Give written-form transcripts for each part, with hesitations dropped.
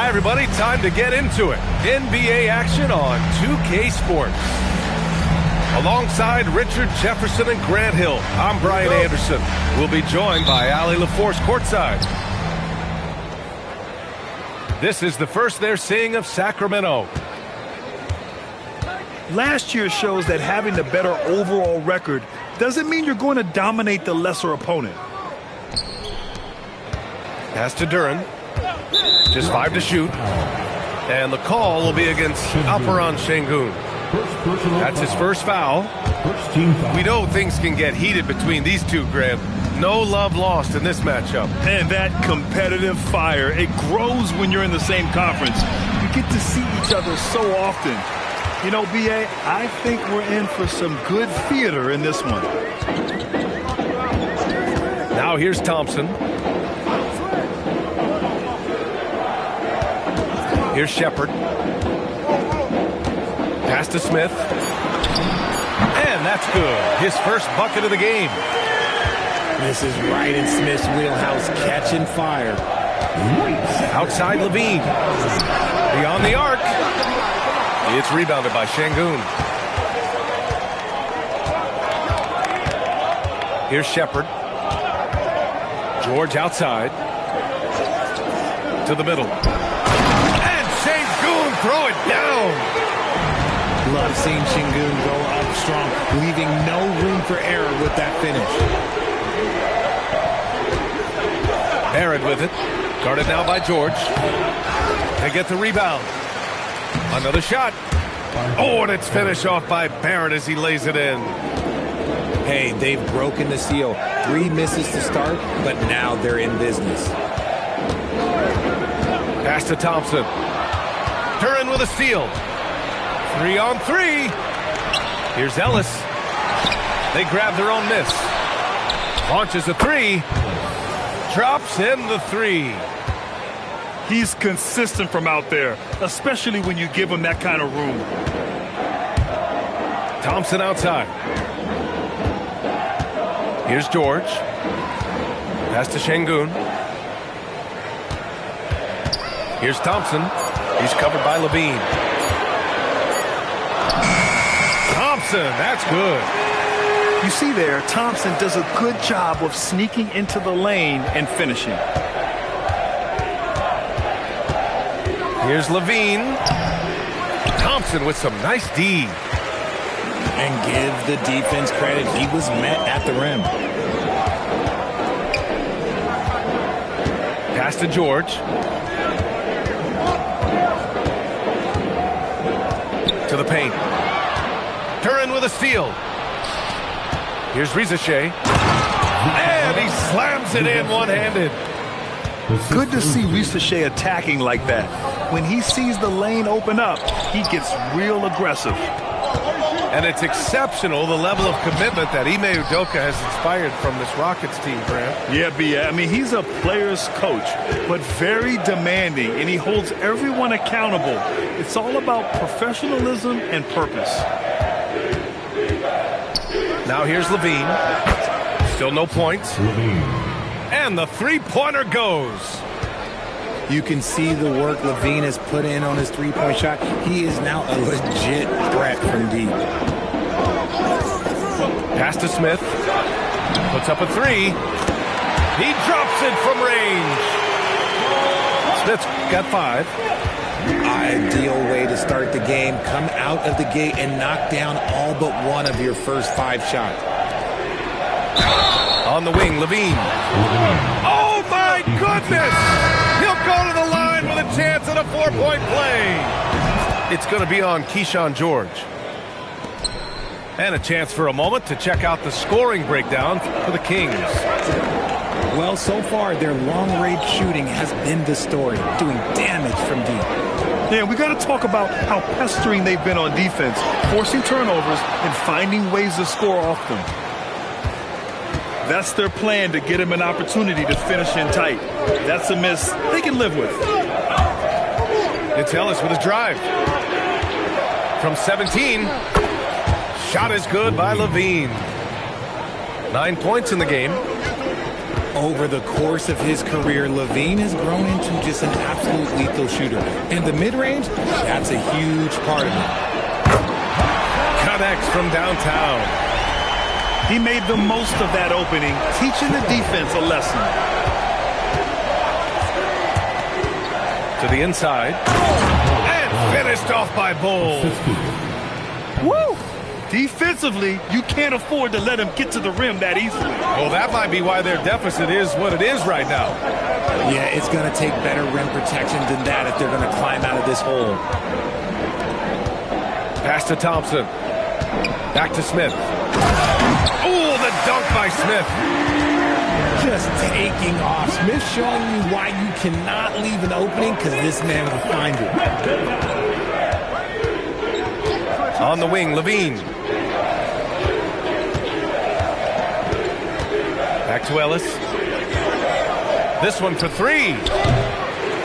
Hi, everybody. Time to get into it. NBA action on 2K Sports. Alongside Richard Jefferson and Grant Hill, I'm Brian Anderson. We'll be joined by Allie LaForce courtside. This is the first they're seeing of Sacramento. Last year shows that having the better overall record doesn't mean you're going to dominate the lesser opponent. Pass to Duren. Just 5 to shoot. And the call will be against Alperen Sengun. That's his first foul. We know things can get heated between these two, Grant. No love lost in this matchup. And that competitive fire, it grows when you're in the same conference. You get to see each other so often. You know, B.A., I think we're in for some good theater in this one. Now here's Thompson. Here's Shepard. Pass to Smith. And that's good. His first bucket of the game. This is right in Smith's wheelhouse, catching fire. Outside Levine. Beyond the arc. It's rebounded by Sengun. Here's Shepard. George outside. To the middle. And Sengun throw it down. Love seeing Sengun go up strong, leaving no room for error with that finish. Barrett with it. Guarded now by George. They get the rebound. Another shot. Oh, and it's finished off by Barrett as he lays it in. Hey, they've broken the seal. 3 misses to start, but now they're in business. Pass to Thompson. Duren with a steal. 3 on 3. Here's Ellis. They grab their own miss. Launches a 3. Drops in the 3. He's consistent from out there, especially when you give him that kind of room. Thompson outside. Here's George. Pass to Sengun. Here's Thompson. He's covered by Levine. Thompson, that's good. You see there, Thompson does a good job of sneaking into the lane and finishing. Here's Levine. Thompson with some nice D. And give the defense credit. He was met at the rim. Pass to George. To the paint. Duren with a steal. Here's Rizachet. And he slams it in one-handed. Good to see Rizachet attacking like that. When he sees the lane open up, he gets real aggressive. And it's exceptional, the level of commitment that Ime Udoka has inspired from this Rockets team, Grant. Yeah, B.A. I mean, he's a player's coach, but very demanding, and he holds everyone accountable. It's all about professionalism and purpose. Now here's Levine. Still no points. And the three-pointer goes. You can see the work Levine has put in on his three-point shot. He is now a legit threat from deep. Pass to Smith. Puts up a 3. He drops it from range. Smith's got 5. Ideal way to start the game. Come out of the gate and knock down all but one of your first 5 shots. On the wing, Levine. Oh, my goodness! He'll go to the line with a chance at a 4-point play. It's going to be on Keyshawn George. And a chance for a moment to check out the scoring breakdown for the Kings. Well, so far, their long-range shooting has been the story, doing damage from deep. Yeah, we got to talk about how pestering they've been on defense, forcing turnovers and finding ways to score off them. That's their plan, to get him an opportunity to finish in tight. That's a miss they can live with. It's Ellis with his drive. From 17. Shot is good by Levine. 9 points in the game. Over the course of his career, LaVine has grown into just an absolute lethal shooter. And the mid-range, that's a huge part of it. Connects from downtown. He made the most of that opening, teaching the defense a lesson. To the inside. And finished off by Bull. Woo! Defensively, you can't afford to let him get to the rim that easily. Well, that might be why their deficit is what it is right now. Yeah, it's going to take better rim protection than that if they're going to climb out of this hole. Pass to Thompson. Back to Smith. Oh, the dunk by Smith. Just taking off. Smith showing you why you cannot leave an opening because this man will find it. On the wing, LaVine. Back to Ellis. This one for three.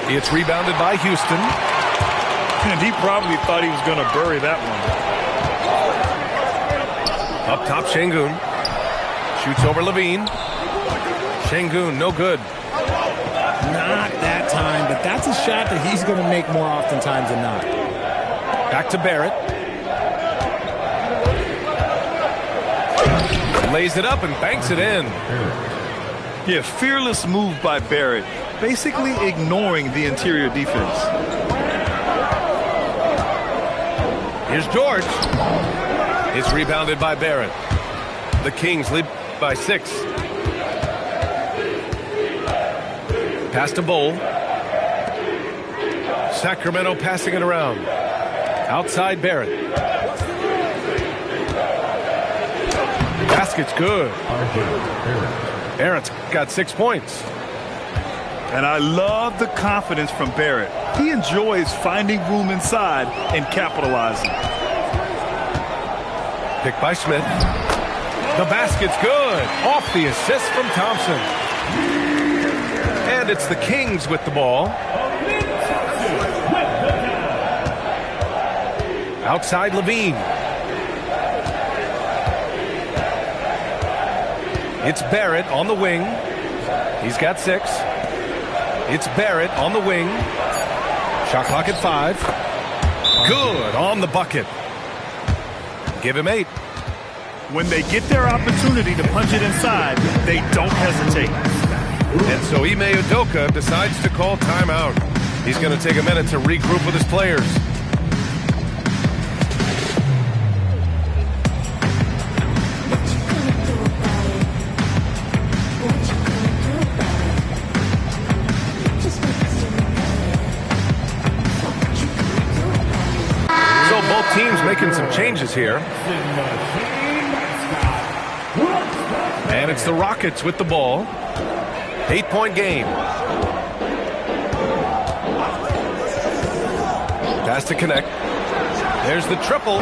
It's rebounded by Houston. And he probably thought he was going to bury that one. Up top, Şengün. Shoots over LaVine. Şengün, no good. Not that time, but that's a shot that he's going to make more oftentimes than not. Back to Barrett. Lays it up and banks it in. Yeah, fearless move by Barrett, basically ignoring the interior defense. Here's George. It's rebounded by Barrett. The Kings lead by 6. Pass to Bull. Sacramento passing it around. Outside Barrett. Basket's good. Barrett's got 6 points. And I love the confidence from Barrett. He enjoys finding room inside and capitalizing. Picked by Smith. The basket's good. Off the assist from Thompson. And it's the Kings with the ball. Outside LaVine. It's Barrett on the wing. He's got 6. It's Barrett on the wing. Shot clock at 5. Good on the bucket. Give him 8. When they get their opportunity to punch it inside, they don't hesitate. And so Ime Udoka decides to call timeout. He's going to take a minute to regroup with his players. Teams making some changes here. And it's the Rockets with the ball. 8-point game. Pass to connect. There's the triple.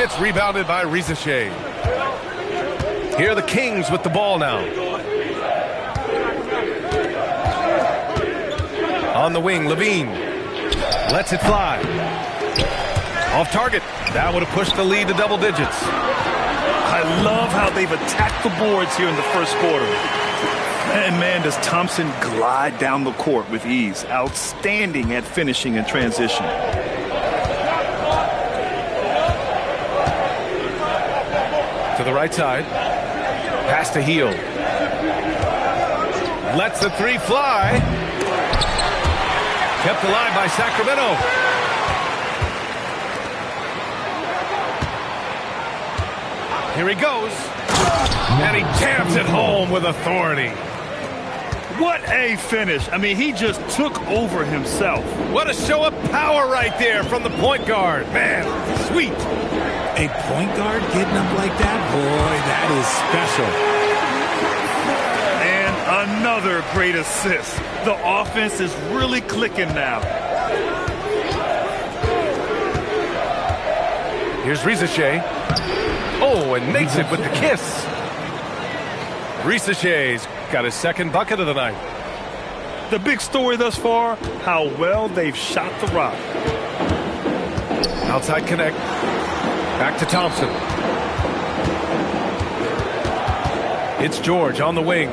It's rebounded by Reza Shea. Here are the Kings with the ball now. On the wing, LaVine. Lets it fly. Off target. That would have pushed the lead to double digits. I love how they've attacked the boards here in the first quarter. And man, does Thompson glide down the court with ease. Outstanding at finishing in transition. To the right side. Pass to Hield. Lets the 3 fly. Kept alive by Sacramento. Here he goes. And he jams it home with authority. What a finish. I mean, he just took over himself. What a show of power right there from the point guard. Man, sweet. A point guard getting up like that? Boy, that is special. And another great assist. The offense is really clicking now. Here's Reza Shea. Oh, and makes it with the kiss. Reza Shea's got his second bucket of the night. The big story thus far, how well they've shot the rock. Outside connect. Back to Thompson. It's George on the wing.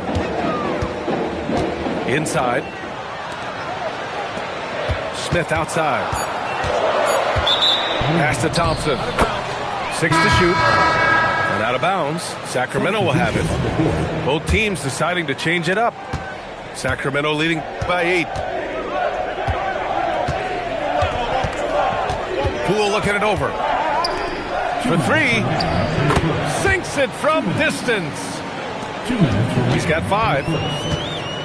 Inside. Smith outside. Pass to Thompson. 6 to shoot. And out of bounds. Sacramento will have it. Both teams deciding to change it up. Sacramento leading by 8. Poole looking it over. For 3. Sinks it from distance. He's got 5.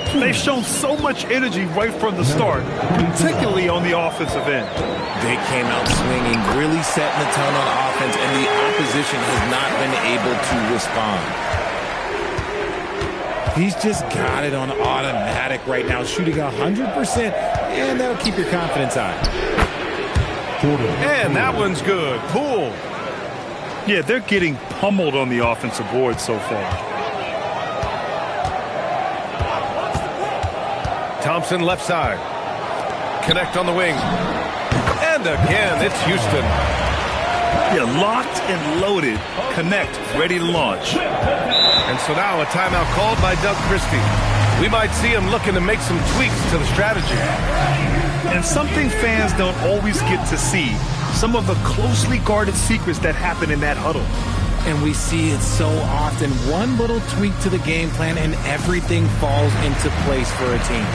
They've shown so much energy right from the start, particularly on the offensive end. They came out swinging, really setting the tone on offense, and the opposition has not been able to respond. He's just got it on automatic right now, shooting 100%, and that'll keep your confidence high. And that one's good. Poole. Yeah, they're getting pummeled on the offensive board so far. Thompson left side. Connect on the wing. And again, it's Houston. Yeah, locked and loaded. Connect, ready to launch. And so now a timeout called by Doug Christie. We might see him looking to make some tweaks to the strategy. And something fans don't always get to see. Some of the closely guarded secrets that happen in that huddle. And we see it so often. One little tweak to the game plan and everything falls into place for a team.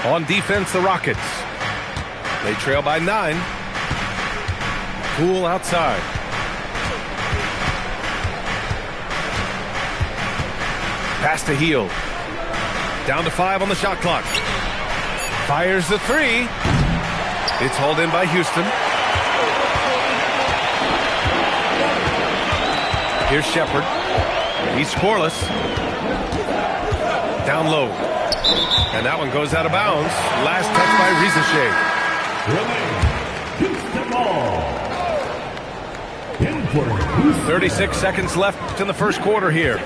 On defense, the Rockets. They trail by 9. Poole outside. Pass to Hield. Down to 5 on the shot clock. Fires the 3. It's hauled in by Houston. Here's Shepherd. He's scoreless. Down low. And that one goes out of bounds. Last touch by Rizachet. 36 seconds left in the first quarter here.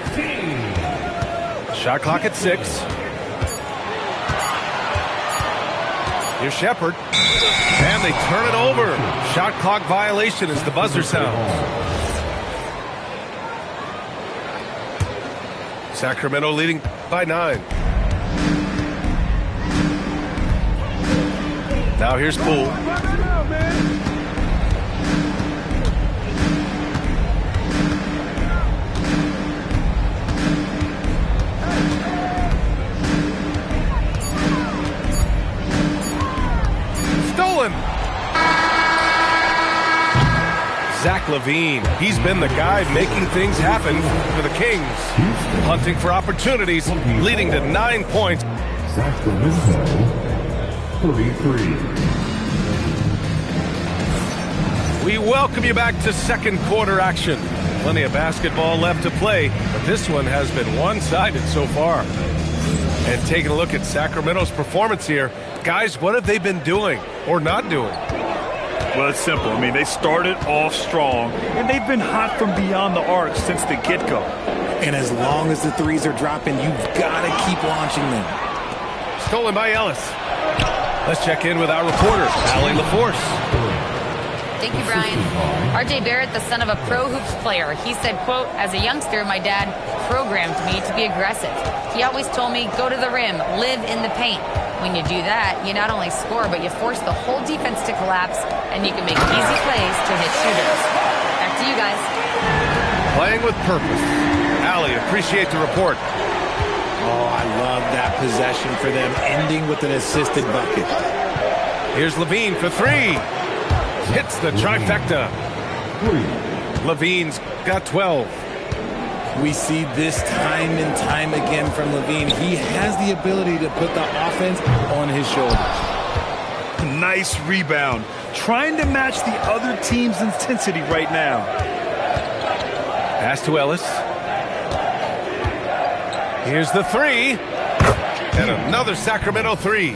Shot clock at 6. Here's Shepherd. And they turn it over. Shot clock violation as the buzzer sounds. Sacramento leading by 9. Now here's Poole. Stolen. Zach LaVine. He's been the guy making things happen for the Kings. Hunting for opportunities, leading to 9 points. Sacramento, 33. We welcome you back to second quarter action. Plenty of basketball left to play, but this one has been one-sided so far. And taking a look at Sacramento's performance here, guys, what have they been doing or not doing? Well, it's simple. I mean, they started off strong, and they've been hot from beyond the arc since the get-go. And as long as the threes are dropping, you've got to keep launching them. Stolen by Ellis. Let's check in with our reporter, Allie LaForce. Thank you, Brian. R.J. Barrett, the son of a pro hoops player, he said, quote, "As a youngster, my dad programmed me to be aggressive. He always told me, go to the rim, live in the paint. When you do that, you not only score, but you force the whole defense to collapse, and you can make easy plays to hit shooters." Back to you guys. Playing with purpose. Allie, appreciate the report. Oh, I love that possession for them, ending with an assisted bucket. Here's LaVine for 3. Hits the trifecta. LaVine's got 12. We see this time and time again from LaVine. He has the ability to put the offense on his shoulders. Nice rebound. Trying to match the other team's intensity right now. Pass to Ellis. Here's the 3. And another Sacramento 3.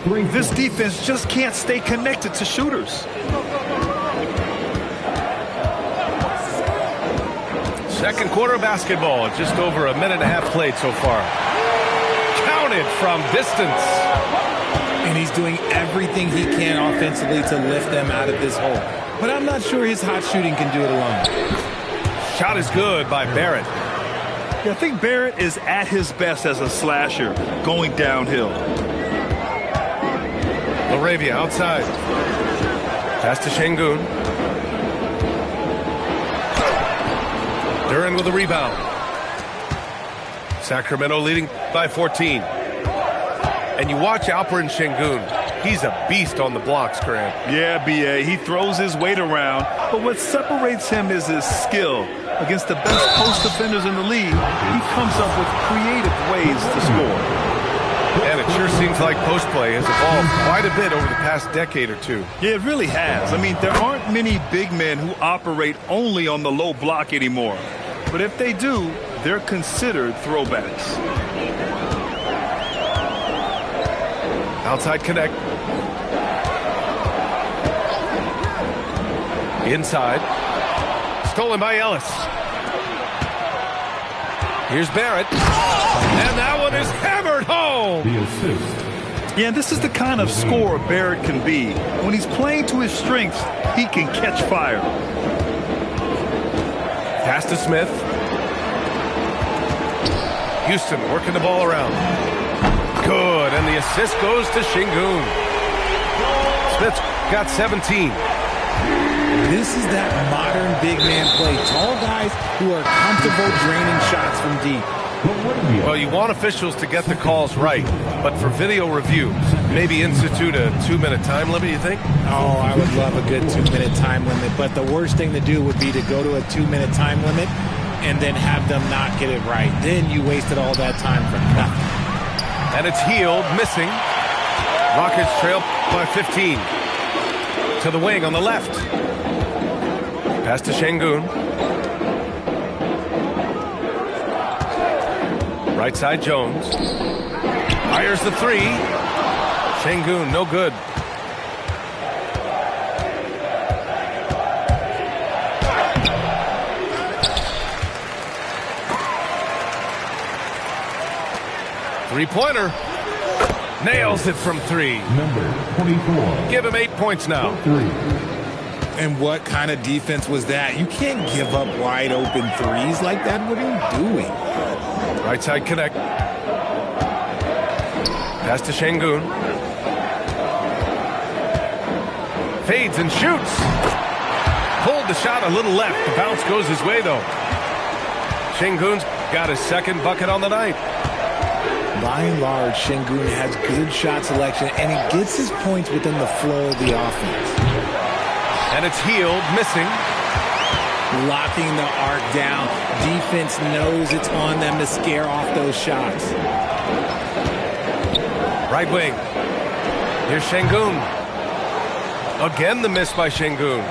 This defense just can't stay connected to shooters. Second quarter basketball, just over a minute and a half played so far. Counted from distance. And he's doing everything he can offensively to lift them out of this hole. But I'm not sure his hot shooting can do it alone. Shot is good by Barrett. Yeah, I think Barrett is at his best as a slasher going downhill. LaRavia outside. Pass to Şengün. Duren with the rebound. Sacramento leading by 14. And you watch Alperen Şengün. He's a beast on the blocks, Grant. Yeah, B.A. He throws his weight around, but what separates him is his skill. Against the best post defenders in the league, he comes up with creative ways to score. And it sure seems like post play has evolved quite a bit over the past decade or two. Yeah, it really has. I mean, there aren't many big men who operate only on the low block anymore. But if they do, they're considered throwbacks. Outside connect. Inside. Stolen by Ellis. Here's Barrett. And that one is hammered home. The assist. Yeah, this is the kind of scorer Barrett can be. When he's playing to his strengths, he can catch fire. Pass to Smith. Houston working the ball around. Good, and the assist goes to Şengün. Smith's got 17. This is that modern big man play. Tall guys who are comfortable draining shots from deep. Well, you want officials to get the calls right, but for video review, maybe institute a 2-minute time limit, you think? Oh, I would love a good 2-minute time limit, but the worst thing to do would be to go to a 2-minute time limit and then have them not get it right. Then you wasted all that time for nothing. And it's Hield, missing. Rockets trail by 15. To the wing on the left. Pass to Şengün. Right side Jones. Fires the three. Şengün, no good. Three-pointer. Nails it from three. Number 24. Give him 8 points now. 3. And what kind of defense was that? You can't give up wide open threes like that. What are you doing? Right side connect. Pass to Şengün. Fades and shoots. Pulled the shot a little left. The bounce goes his way, though. Şengün's got his second bucket on the night. By and large, Şengün has good shot selection, and he gets his points within the flow of the offense. And it's Hield, missing. Locking the arc down. Defense knows it's on them to scare off those shots. Right wing. Here's Şengün. Again the miss by Şengün.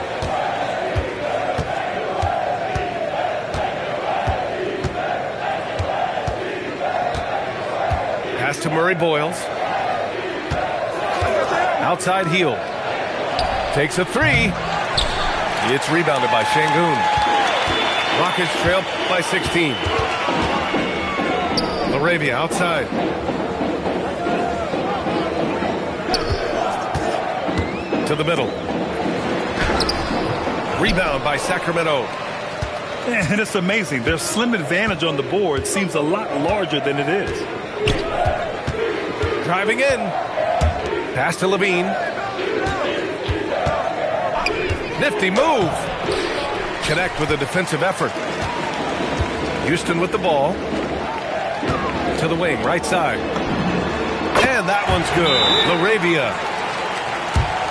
Pass to Murray Boyles. Outside Hield. Takes a three. It's rebounded by Şengün. Rockets trail by 16. LaRavia outside. To the middle. Rebound by Sacramento. And it's amazing. Their slim advantage on the board seems a lot larger than it is. Driving in. Pass to Levine. Nifty move. Connect with a defensive effort. Houston with the ball. To the wing, right side. And that one's good. LaRavia.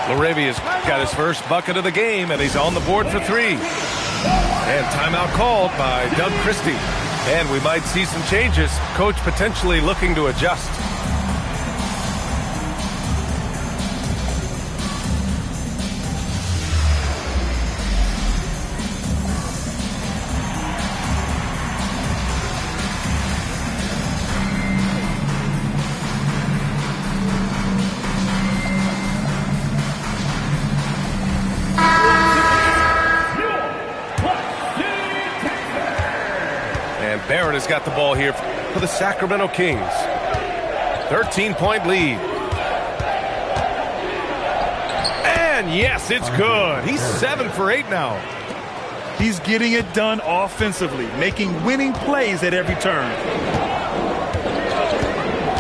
LaRavia's got his first bucket of the game, and he's on the board for three. And timeout called by Doug Christie. And we might see some changes. Coach potentially looking to adjust. Barrett has got the ball here for the Sacramento Kings. 13-point lead. And yes, it's good. He's 7 for 8 now. He's getting it done offensively, making winning plays at every turn.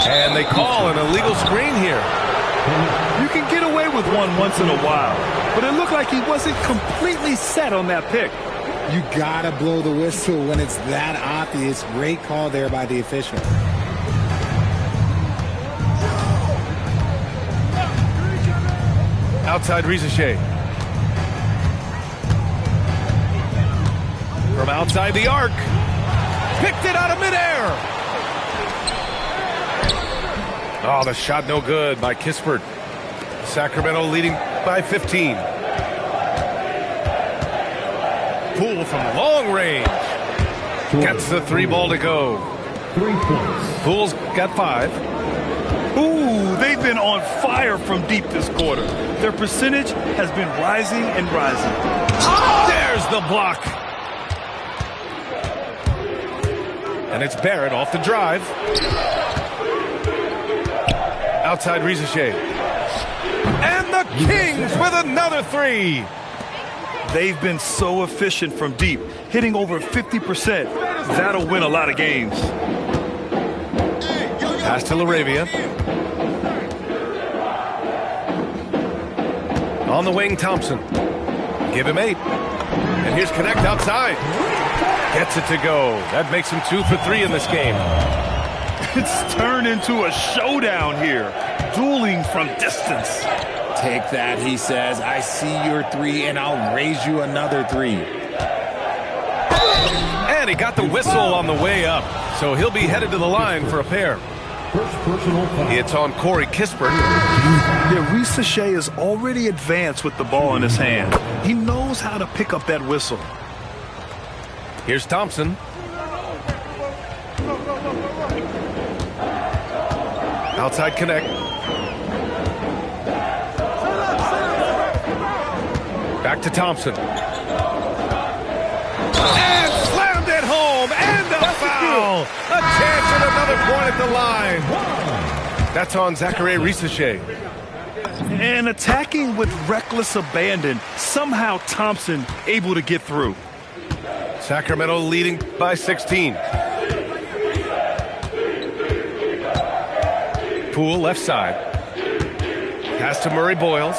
And they call an illegal screen here. You can get away with one once in a while, but it looked like he wasn't completely set on that pick. You gotta blow the whistle when it's that obvious. Great call there by the official. Outside Rizachet. From outside the arc. Picked it out of midair. Oh, the shot no good by Kispert. Sacramento leading by 15. Poole from long range. Gets the 3 ball to go. 3 points. Poole's got 5. Ooh, they've been on fire from deep this quarter. Their percentage has been rising and rising. There's the block. And it's Barrett off the drive. Outside Rizachet. And the Kings with another 3. They've been so efficient from deep, hitting over 50%. That'll win a lot of games. Pass to LaRavia. On the wing, Thompson. Give him 8. And here's Connect outside. Gets it to go. That makes him 2 for 3 in this game. It's turned into a showdown here. Dueling from distance. Take that, he says. I see your 3, and I'll raise you another 3. And he got the whistle on the way up. So he'll be headed to the line for a pair. First personal foul. It's on Corey Kispert. Yeah, Rizachet is already advanced with the ball in his hand. He knows how to pick up that whistle. Here's Thompson. Outside Connect. Back to Thompson. And slammed it home. And a foul. A chance at another point at the line. That's on Zachary Rizachet. And attacking with reckless abandon. Somehow Thompson able to get through. Sacramento leading by 16. Poole left side. Pass to Murray Boyles.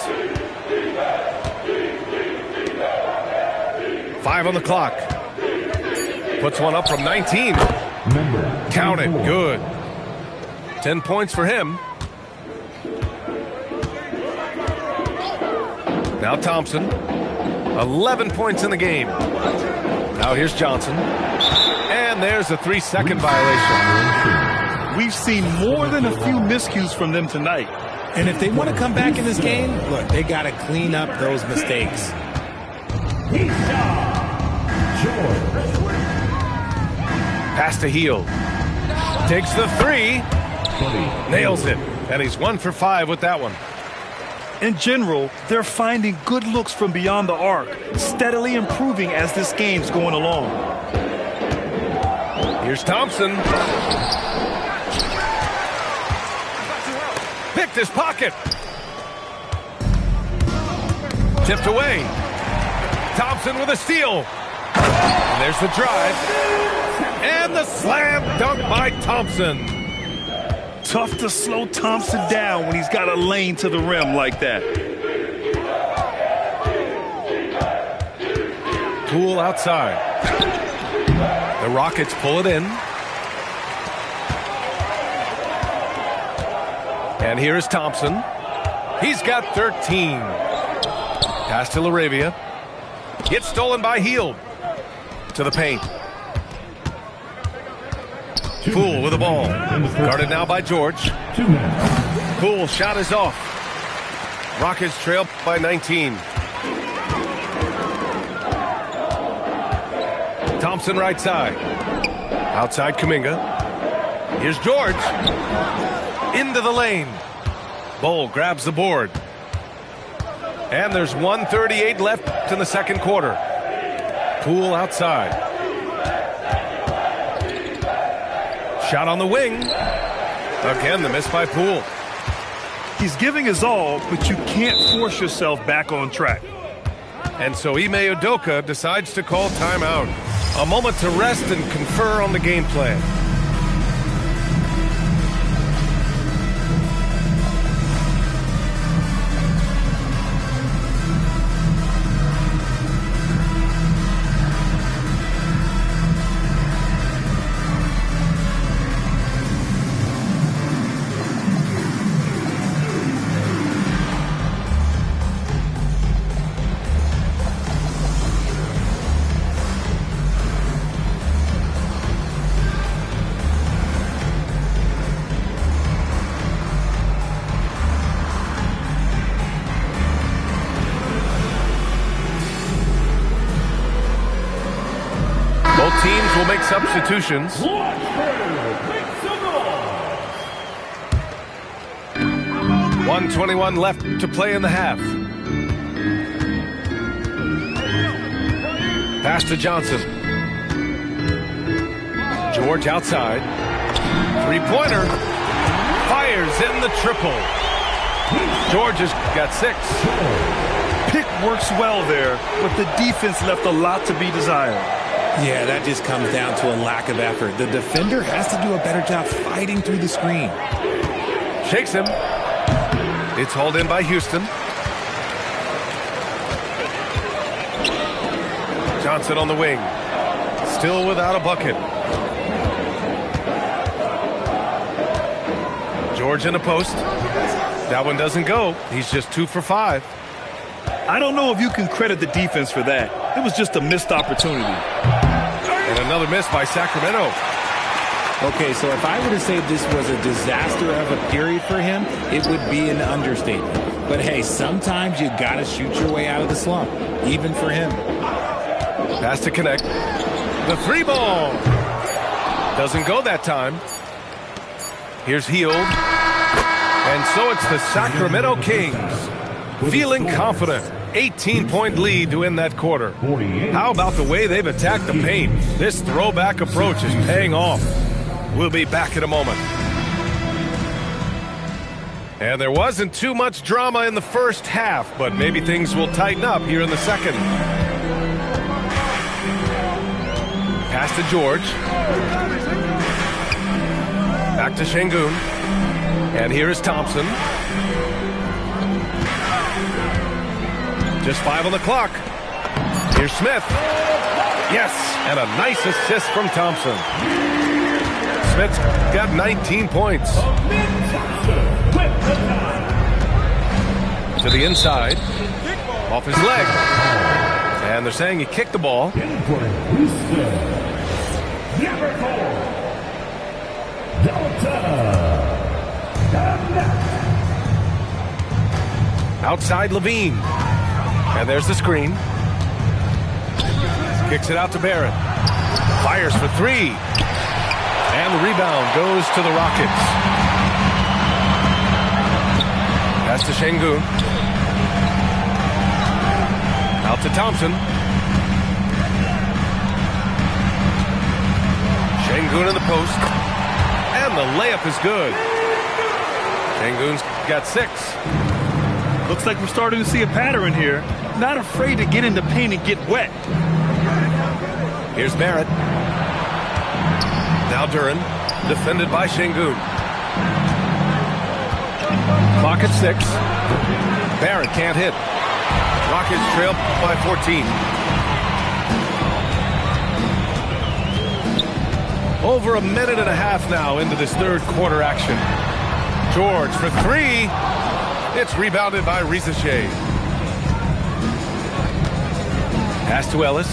5 on the clock. Puts one up from 19. Count it. Good. 10 points for him. Now Thompson. 11 points in the game. Now here's Johnson. And there's a 3-second violation. We've seen more than a few miscues from them tonight. And if they want to come back in this game, look, they got to clean up those mistakes. Pass to Hield. Takes the 3. Nails it. And he's 1 for 5 with that one. In general, they're finding good looks from beyond the arc, steadily improving as this game's going along. Here's Thompson. Picked his pocket. Tipped away. Thompson with a steal. And there's the drive. And the slam dunk by Thompson. Tough to slow Thompson down when he's got a lane to the rim like that. Poole outside. The Rockets pull it in. And here's Thompson. He's got 13. Pass to LaRavia. Gets stolen by Hield. To the paint. Poole with the ball. Guarded now by George. Poole shot is off. Rockets trail by 19. Thompson right side. Outside Kuminga. Here's George. Into the lane. Bol grabs the board. And there's 1:38 left in the second quarter. Poole outside. Shot on the wing. Again, the miss by Poole. He's giving his all, but you can't force yourself back on track. And so Ime Udoka decides to call timeout. A moment to rest and confer on the game plan. Both teams will make substitutions. 1:21 left to play in the half. Pass to Johnson. George outside. Three-pointer. Fires in the triple. George has got 6. Pick works well there, but the defense left a lot to be desired. Yeah, that just comes down to a lack of effort. The defender has to do a better job fighting through the screen. Shakes him. It's hauled in by Houston. Johnson on the wing. Still without a bucket. George in the post. That one doesn't go. He's just 2 for 5. I don't know if you can credit the defense for that. It was just a missed opportunity. And another miss by Sacramento. Okay, so if I were to say this was a disaster of a period for him, it would be an understatement. But hey, sometimes you got to shoot your way out of the slump, even for him. Pass to connect. The 3-ball. Doesn't go that time. Here's Hield. And so it's the Sacramento Kings. Feeling confident. 18-point lead to end that quarter. How about the way they've attacked the paint? This throwback approach is paying off. We'll be back in a moment. And there wasn't too much drama in the first half, but maybe things will tighten up here in the second. Pass to George. Back to Şengün. And here is Thompson. Just 5 on the clock. Here's Smith. Yes, and a nice assist from Thompson. Smith's got 19 points. To the inside. Off his leg. And they're saying he kicked the ball. Outside Levine. And there's the screen. Kicks it out to Barrett. Fires for 3. And the rebound goes to the Rockets. Pass to Şengün. Out to Thompson. Şengün in the post. And the layup is good. Şengün's got 6. Looks like we're starting to see a pattern here. Not afraid to get in the paint and get wet. Here's Barrett. Now Duren, defended by Şengün. Clock at 6. Barrett can't hit. Rockets trail by 14. Over a minute and a half now into this third quarter action. George for 3. It's rebounded by Risacher. Pass to Ellis.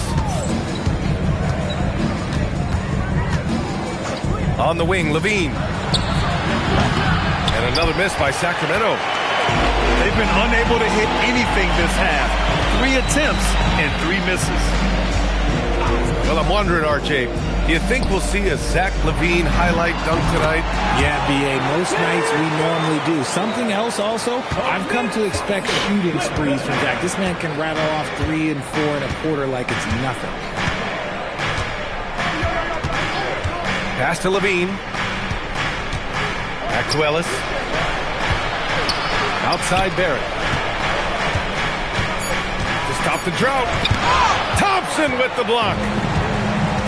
On the wing, Levine. And another miss by Sacramento. They've been unable to hit anything this half. 3 attempts and 3 misses. Well, I'm wondering, RJ, do you think we'll see a Zach Levine highlight dunk tonight? Yeah, B.A., most nights we normally do. Something else also, I've come to expect shooting sprees from Zach. This man can rattle off 3 and 4 and a quarter like it's nothing. Pass to Levine. Back to Ellis. Outside Barrett. To stop the drought. Thompson with the block.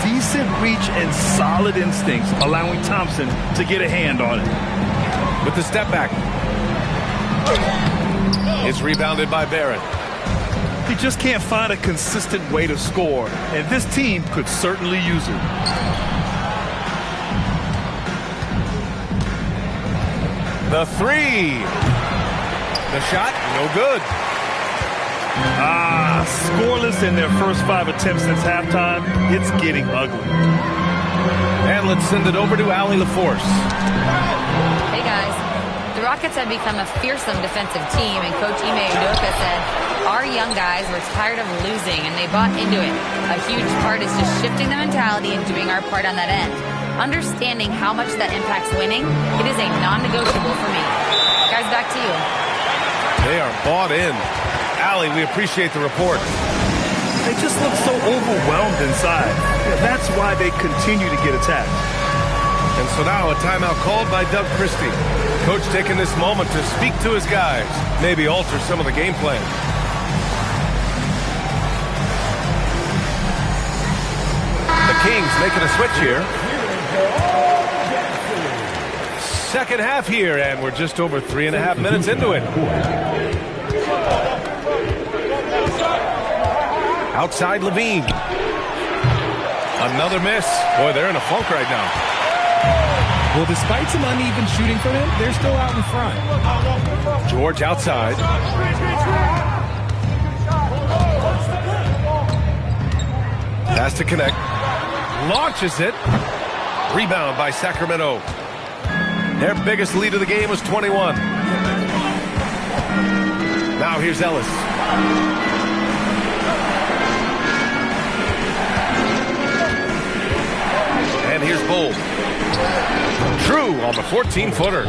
Decent reach and solid instincts, allowing Thompson to get a hand on it. With the step back. It's rebounded by Barrett. He just can't find a consistent way to score, and this team could certainly use it. The three. The shot, no good. Scoreless in their first 5 attempts since halftime. It's getting ugly. And let's send it over to Allie LaForce. Hey, guys. The Rockets have become a fearsome defensive team, and Coach Ime Udoka said, our young guys were tired of losing, and they bought into it. A huge part is just shifting the mentality and doing our part on that end. Understanding how much that impacts winning, it is a non-negotiable for me. Guys, back to you. They are bought in. Allie, we appreciate the report. They just look so overwhelmed inside. That's why they continue to get attacked. And so now a timeout called by Doug Christie. Coach taking this moment to speak to his guys, maybe alter some of the game plan. The Kings making a switch here. Second half here, and we're just over 3.5 minutes into it. Outside Levine. Another miss. Boy, they're in a funk right now. Well, despite some uneven shooting from him, they're still out in front. George outside. Has to connect. Launches it. Rebound by Sacramento. Their biggest lead of the game was 21. Now here's Ellis. And here's Bull. True on the 14-footer.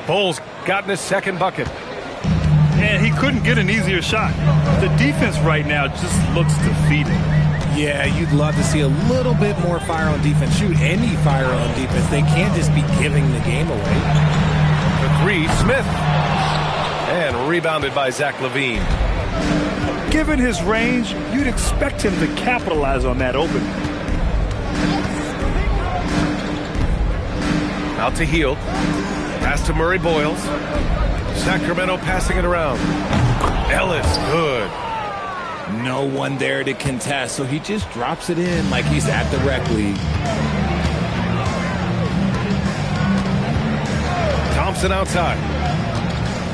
Bull's gotten his second bucket. And he couldn't get an easier shot. The defense right now just looks defeated. Yeah, you'd love to see a little bit more fire on defense. Shoot any fire on defense. They can't just be giving the game away. The three, Smith. And rebounded by Zach LaVine. Given his range, you'd expect him to capitalize on that opening. Out to Hield. Pass to Murray Boyles. Sacramento passing it around. Ellis, good. No one there to contest, so he just drops it in like he's at the rec league. Thompson outside.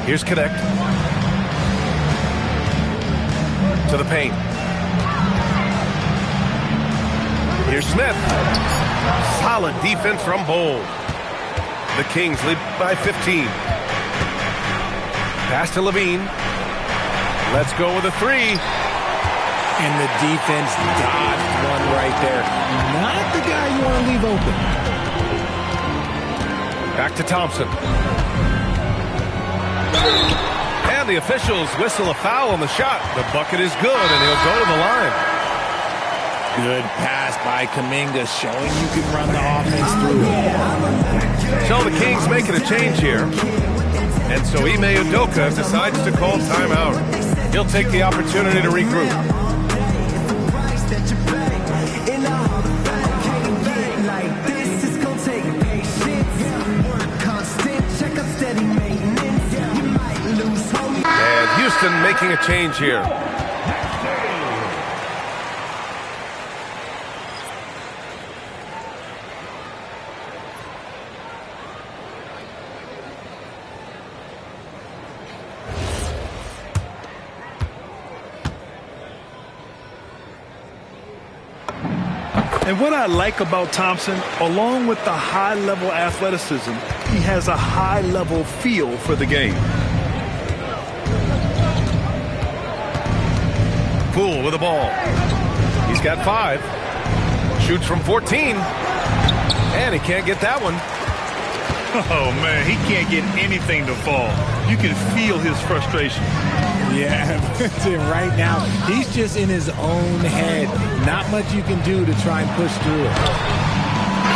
Here's Connect. To the paint. Here's Smith. Solid defense from Bull. The Kings lead by 15. Pass to Levine. Let's go with a three. And the defense dodged one right there. Not the guy you want to leave open. Back to Thompson. And the officials whistle a foul on the shot. The bucket is good, and he'll go to the line. Good pass by Kuminga, showing you can run the offense through. So the Kings making a change here. And so Ime Udoka decides to call timeout. He'll take the opportunity to regroup. And Houston making a change here. And what I like about Thompson, along with the high-level athleticism, he has a high-level feel for the game. Poole with the ball. He's got 5. Shoots from 14. And he can't get that one. Oh, man, he can't get anything to fall. You can feel his frustration. Yeah, right now, he's just in his own head. Not much you can do to try and push through it.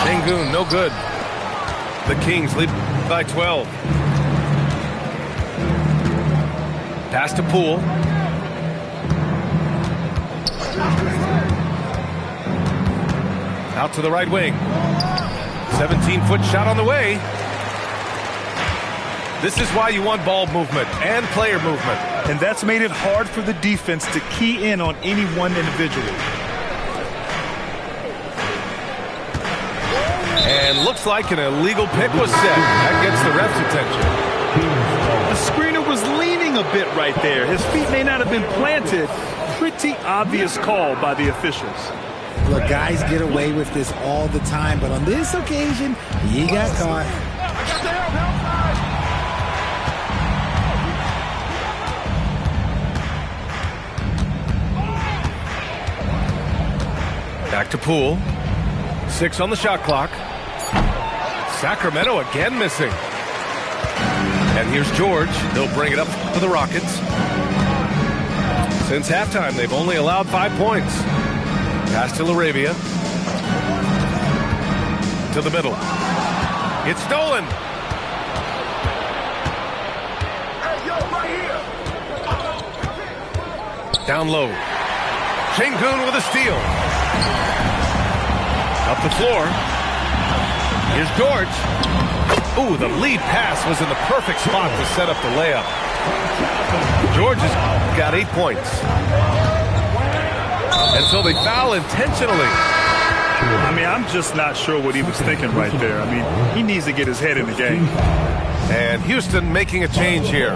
Sengun, no good. The Kings lead by 12. Pass to Poole. Out to the right wing. 17-foot shot on the way. This is why you want ball movement and player movement. And that's made it hard for the defense to key in on any one individual. And looks like an illegal pick was set. That gets the ref's attention. The screener was leaning a bit right there. His feet may not have been planted. Pretty obvious call by the officials. Look, guys get away with this all the time, but on this occasion, he got caught. Back to Poole. 6 on the shot clock. Sacramento again missing. And here's George. They'll bring it up for the Rockets. Since halftime, they've only allowed 5 points. Pass to LaRavia. To the middle. It's stolen. Down low. Sengun with a steal. Up the floor. Here's George. Ooh, the lead pass was in the perfect spot to set up the layup. George has got 8 points. And so they foul intentionally. I mean, I'm just not sure what he was thinking right there. I mean, he needs to get his head in the game. And Houston making a change here.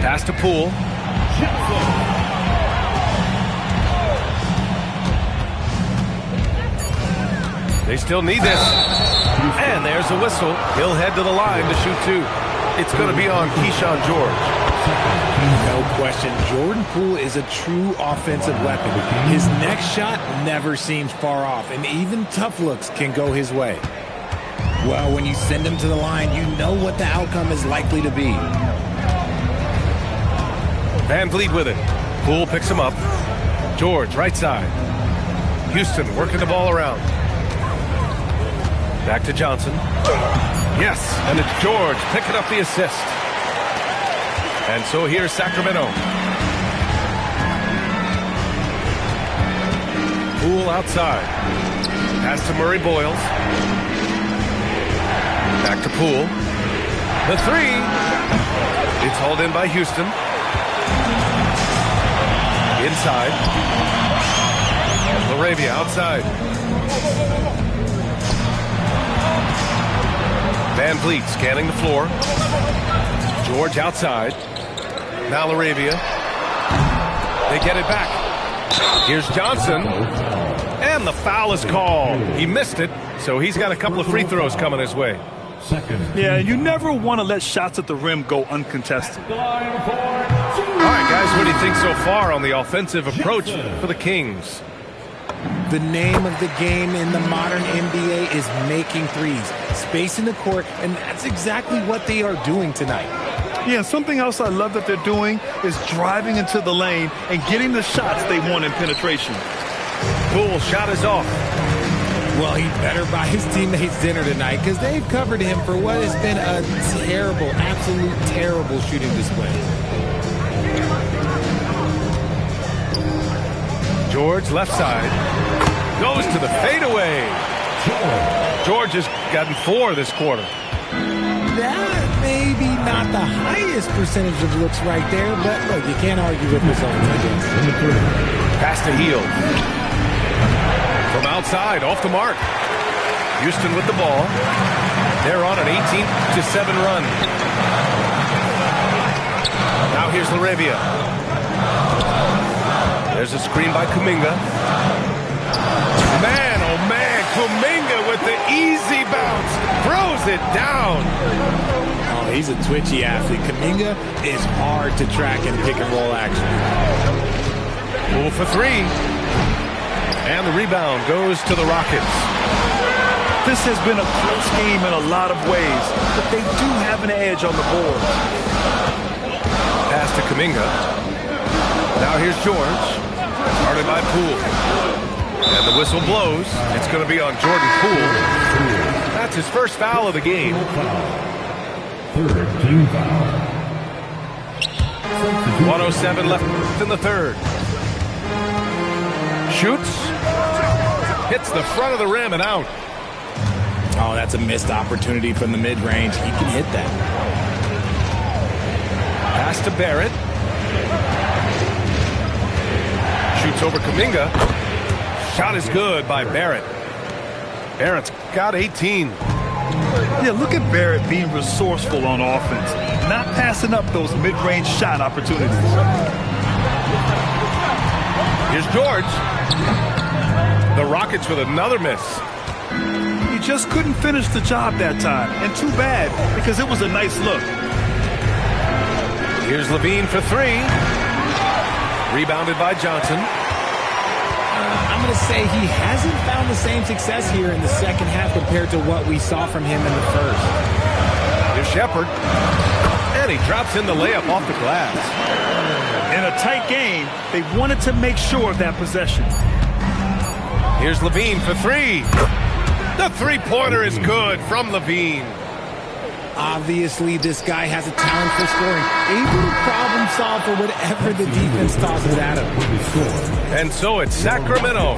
Pass to Poole. They still need this. And there's a whistle. He'll head to the line to shoot 2. It's going to be on Keyshawn George. No question, Jordan Poole is a true offensive weapon. His next shot never seems far off, and even tough looks can go his way. Well, when you send him to the line, you know what the outcome is likely to be. Van Vliet with it. Poole picks him up. George, right side. Houston working the ball around. Back to Johnson. Yes, and it's George picking up the assist. And so here's Sacramento. Poole outside. Pass to Murray Boyles. Back to Poole. The 3. It's hauled in by Houston. Inside. LaRavia outside. Van Vliet scanning the floor. George outside. Now LaRavia. They get it back. Here's Johnson. And the foul is called. He missed it, so he's got a couple of free throws coming his way. Yeah, you never want to let shots at the rim go uncontested. All right, guys, what do you think so far on the offensive approach for the Kings? The name of the game in the modern NBA is making threes, spacing the court, and that's exactly what they are doing tonight. Yeah, something else I love that they're doing is driving into the lane and getting the shots they want in penetration. Poole shot is off. Well, he better buy his teammates dinner tonight because they've covered him for what has been a terrible, absolute terrible shooting display. George, left side, goes to the fadeaway. George has gotten 4 this quarter. That may be not the highest percentage of looks right there, but look, you can't argue with results, I guess. Pass to Hield. From outside, off the mark. Houston with the ball. They're on an 18-7 run. Now here's LaRavia. There's a screen by Kuminga. Man, oh man, Kuminga with the easy bounce. Throws it down. Oh, he's a twitchy athlete. Kuminga is hard to track in pick-and-roll action. Poole for 3. And the rebound goes to the Rockets. This has been a close game in a lot of ways, but they do have an edge on the board. Pass to Kuminga. Now here's George. Guarded by Poole. And the whistle blows. It's going to be on Jordan Poole. That's his first foul of the game. Third team foul. 107 left in the third. Shoots. Hits the front of the rim and out. Oh, that's a missed opportunity from the mid-range. He can hit that. Pass to Barrett. Shoots over Kuminga. Shot is good by Barrett. Barrett's got 18. Yeah, look at Barrett being resourceful on offense, not passing up those mid-range shot opportunities. Here's George. The Rockets with another miss. He just couldn't finish the job that time, and too bad, because it was a nice look. Here's Levine for three. Rebounded by Johnson. I'm going to say he hasn't found the same success here in the second half compared to what we saw from him in the first. Here's Shepherd. And he drops in the layup off the glass. In a tight game, they wanted to make sure of that possession. Here's Levine for three. The three-pointer is good from Levine. Obviously, this guy has a talent for scoring, able to problem solve for whatever the defense tosses at him. And so it's Sacramento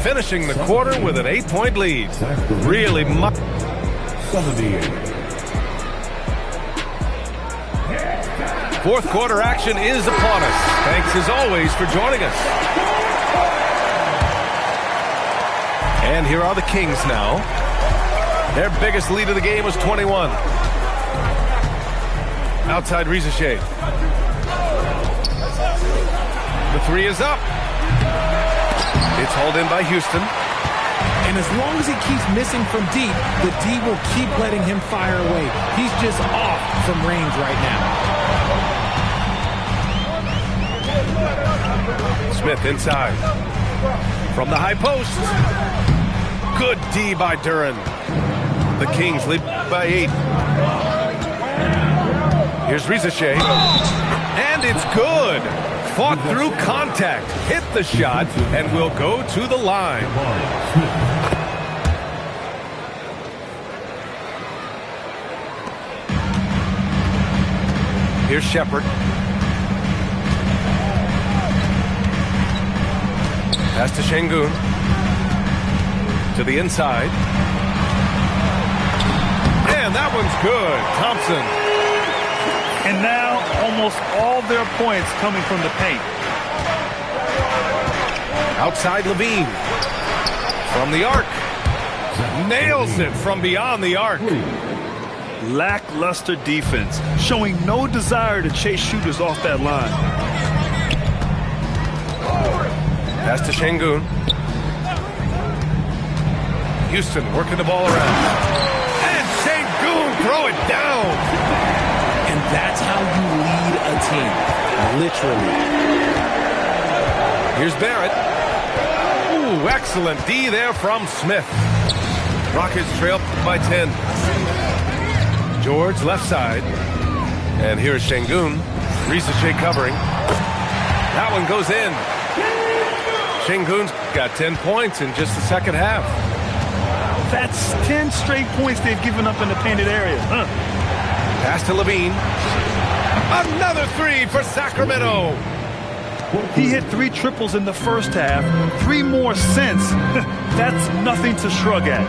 finishing the quarter with an 8-point lead. Really much. 78. Fourth quarter action is upon us. Thanks as always for joining us. And here are the Kings now. Their biggest lead of the game was 21. Outside Rizachet. The three is up. It's hauled in by Houston. And as long as he keeps missing from deep, the D will keep letting him fire away. He's just off from range right now. Smith inside. From the high post. Good D by Duren. The Kings lead by 8. Here's Rizachet. And it's good. Fought through contact. Hit the shot and will go to the line. Here's Shepherd. Pass to Şengün. To the inside. And that one's good. Thompson. And now almost all their points coming from the paint. Outside Levine. From the arc. Nails it from beyond the arc. Lackluster defense, showing no desire to chase shooters off that line. Pass to Şengün. Houston working the ball around. And Şengün throw it down. And that's how you lead a team. Literally. Here's Barrett. Ooh, excellent D there from Smith. Rockets trail by 10. George left side. And here's Şengün. Rizachet covering. That one goes in. Şengün's got 10 points in just the second half. That's 10 straight points they've given up in the painted area. Pass to Levine. Another three for Sacramento. He hit 3 triples in the first half, 3 more since. That's nothing to shrug at.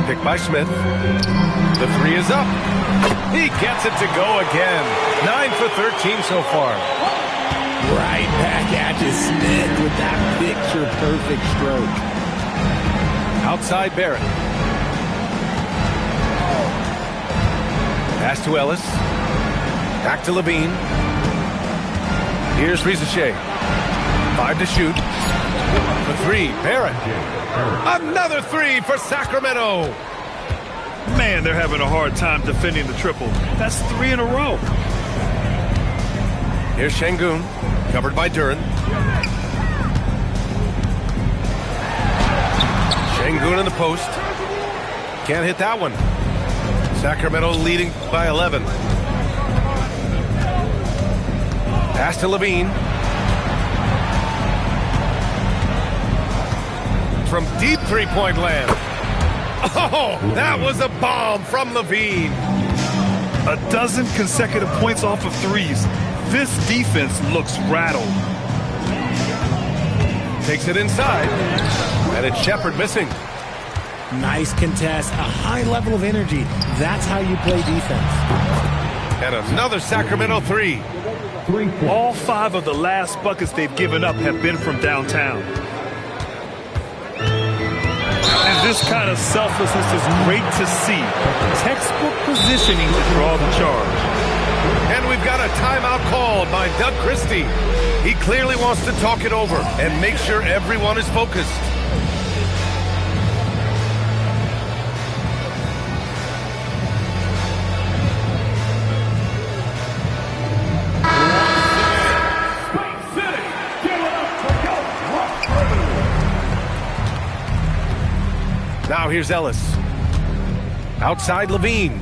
Picked by Smith. The three is up. He gets it to go again. 9 for 13 so far. Right back at you, Smith, with that picture-perfect stroke. Outside Barrett. Pass to Ellis. Back to Levine. Here's Rizachet. 5 to shoot. The three, Barrett. Another three for Sacramento. Man, they're having a hard time defending the triple. That's 3 in a row. Here's Şengün, covered by Duren. Şengün in the post. Can't hit that one. Sacramento leading by 11. Pass to Levine. From deep three-point land. Oh, that was a bomb from Levine. A dozen consecutive points off of threes. This defense looks rattled. Takes it inside, and it's Shepherd missing. Nice contest, a high level of energy. That's how you play defense. And another Sacramento three. All 5 of the last buckets they've given up have been from downtown. And this kind of selflessness is great to see. Textbook positioning to draw the charge. And we've got a timeout called by Doug Christie. He clearly wants to talk it over and make sure everyone is focused. Now here's Ellis. Outside Levine.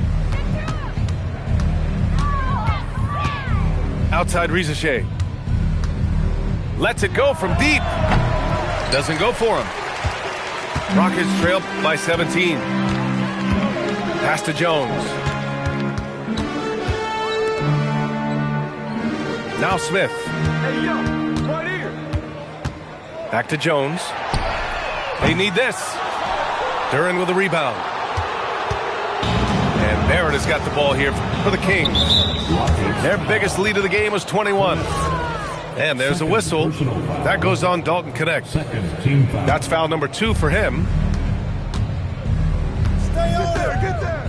Outside Rizachet. Lets it go from deep. Doesn't go for him. Rockets trail by 17. Pass to Jones. Now Smith. Back to Jones. They need this. Duren with a rebound. And Barrett has got the ball here for the Kings. Their biggest lead of the game was 21. And there's a whistle. That goes on Dalton Connect. That's foul number 2 for him. Get there.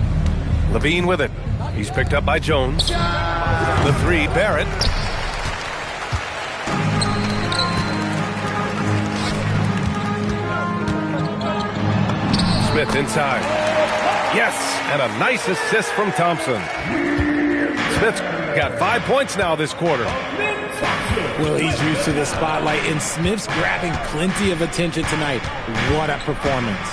Levine with it. He's picked up by Jones. The 3, Barrett. Smith inside. Yes, and a nice assist from Thompson. Smith's got 5 points now this quarter. Well, he's used to the spotlight, and Smith's grabbing plenty of attention tonight. What a performance.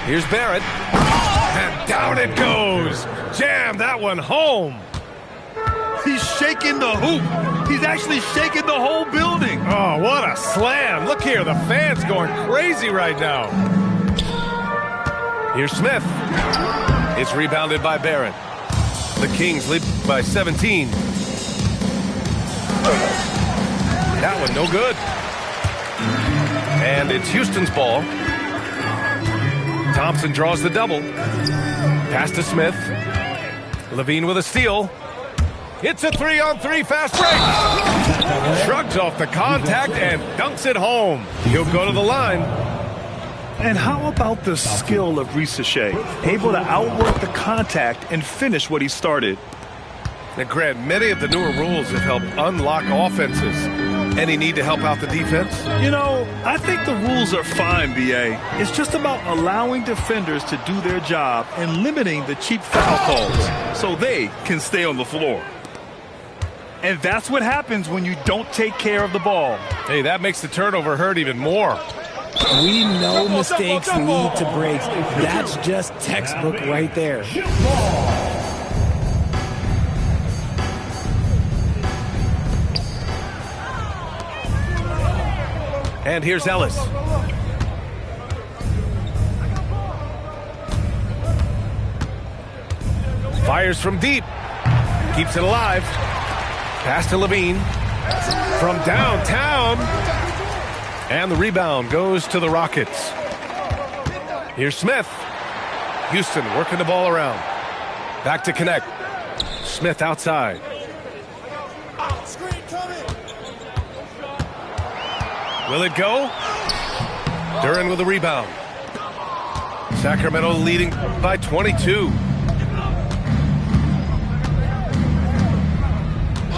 Here's Barrett. And down it goes. Jam that one home. He's shaking the hoop. He's actually shaking the whole building. Oh, what a slam. Look here, the fans going crazy right now. Here's Smith. It's rebounded by Barrett. The Kings lead by 17. That one no good. And it's Houston's ball. Thompson draws the double. Pass to Smith. Levine with a steal. It's a 3-on-3 fast break. Shrugs off the contact and dunks it home. He'll go to the line. And how about the skill of Rizachet? Able to outwork the contact and finish what he started. Now, Grant, many of the newer rules have helped unlock offenses. Any need to help out the defense? You know, I think the rules are fine, B.A. It's just about allowing defenders to do their job and limiting the cheap foul calls so they can stay on the floor. And that's what happens when you don't take care of the ball. Hey, that makes the turnover hurt even more. We know mistakes lead to breaks. That's just textbook right there. And here's Ellis. Fires from deep. Keeps it alive. Pass to Levine. From downtown. And the rebound goes to the Rockets. Here's Smith. Houston working the ball around. Back to Connect. Smith outside. Will it go? Duren with the rebound. Sacramento leading by 22.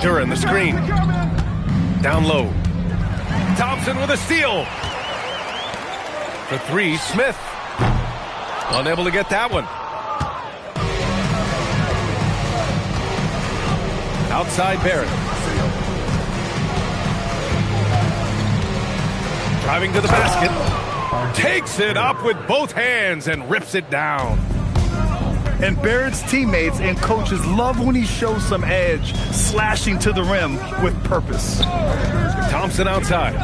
Duren the screen. Down low. Thompson with a steal. For 3, Smith. Unable to get that one. Outside Barrett. Driving to the basket. Takes it up with both hands and rips it down. And Barrett's teammates and coaches love when he shows some edge, slashing to the rim with purpose. Thompson outside.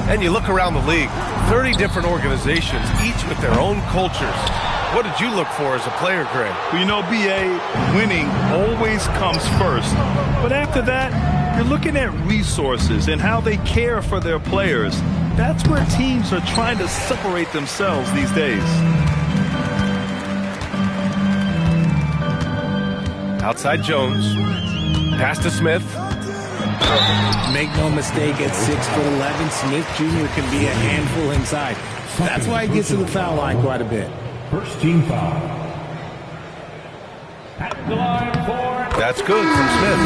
And you look around the league, 30 different organizations, each with their own cultures. What did you look for as a player, Greg? Well, you know, B.A., winning always comes first. But after that, you're looking at resources and how they care for their players. That's where teams are trying to separate themselves these days. Outside Jones. Pass to Smith. Make no mistake, at 6'11", Smith Jr. can be a handful inside. That's why he gets to the foul line quite a bit. First team foul. At the line for... That's good from Smith.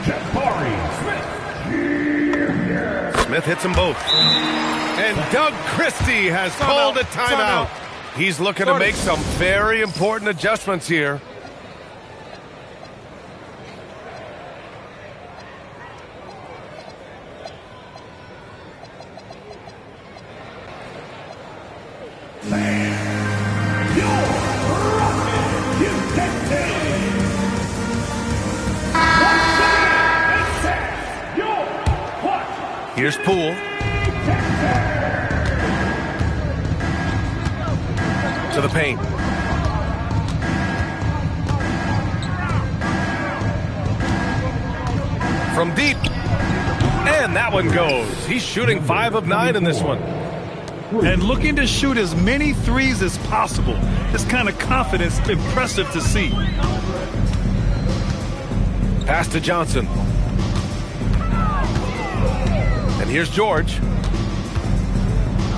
Jabari Smith. Smith hits them both. And Doug Christie has called a timeout. He's looking to make some very important adjustments here. Here's Poole. To the paint. From deep. And that one goes. He's shooting 5 of 9 in this one. And looking to shoot as many threes as possible. This kind of confidence, impressive to see. Pass to Johnson. And here's George.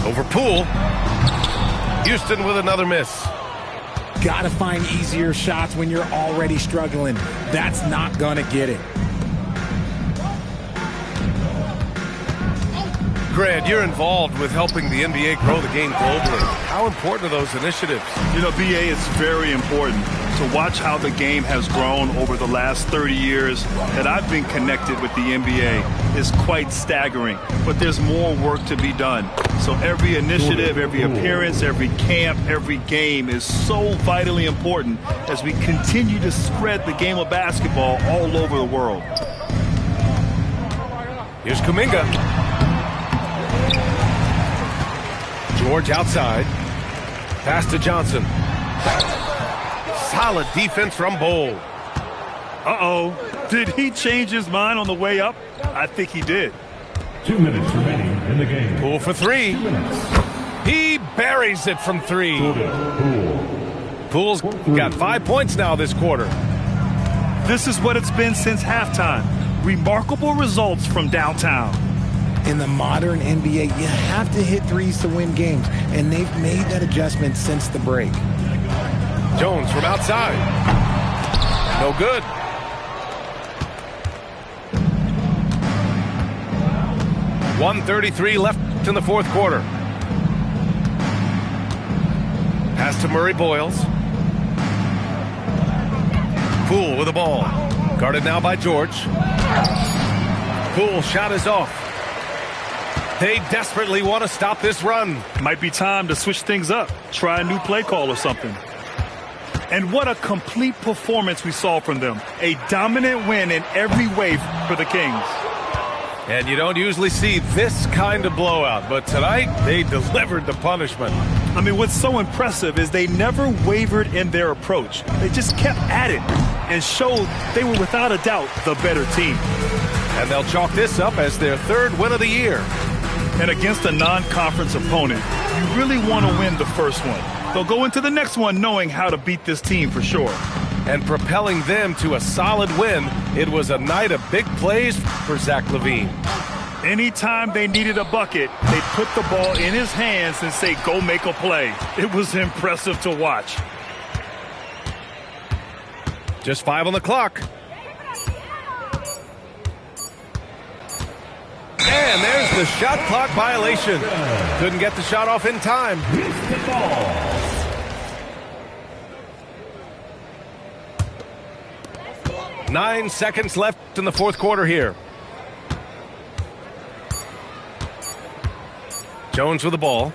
Over Poole. Houston with another miss. Gotta find easier shots when you're already struggling. That's not gonna get it. Grant, you're involved with helping the NBA grow the game globally. How important are those initiatives? You know, BA, it's very important to watch how the game has grown over the last 30 years that I've been connected with the NBA is quite staggering. But there's more work to be done. So every initiative, every appearance, every camp, every game is so vitally important as we continue to spread the game of basketball all over the world. Here's Kuminga. George outside. Pass to Johnson. Solid defense from Bol. Uh-oh. Did he change his mind on the way up? I think he did. 2 minutes remaining in the game. Poole for 3. 2 minutes. He buries it from 3. Poole's got 5 points now this quarter. This is what it's been since halftime. Remarkable results from downtown. In the modern NBA, you have to hit threes to win games, and they've made that adjustment since the break. Jones from outside. No good. .133 left in the fourth quarter. Pass to Murray Boyles. Poole with the ball. Guarded now by George. Poole shot is off. They desperately want to stop this run. Might be time to switch things up. Try a new play call or something. And what a complete performance we saw from them. A dominant win in every way for the Kings. And you don't usually see this kind of blowout, but tonight they delivered the punishment. I mean, what's so impressive is they never wavered in their approach. They just kept at it and showed they were without a doubt the better team. And they'll chalk this up as their 3rd win of the year. And against a non-conference opponent, you really want to win the first one. They'll go into the next one knowing how to beat this team for sure. And propelling them to a solid win, it was a night of big plays for Zach LaVine. Anytime they needed a bucket, they'd put the ball in his hands and say, go make a play. It was impressive to watch. Just 5 on the clock. And there's the shot clock violation. Couldn't get the shot off in time. 9 seconds left in the fourth quarter here. Jones with the ball.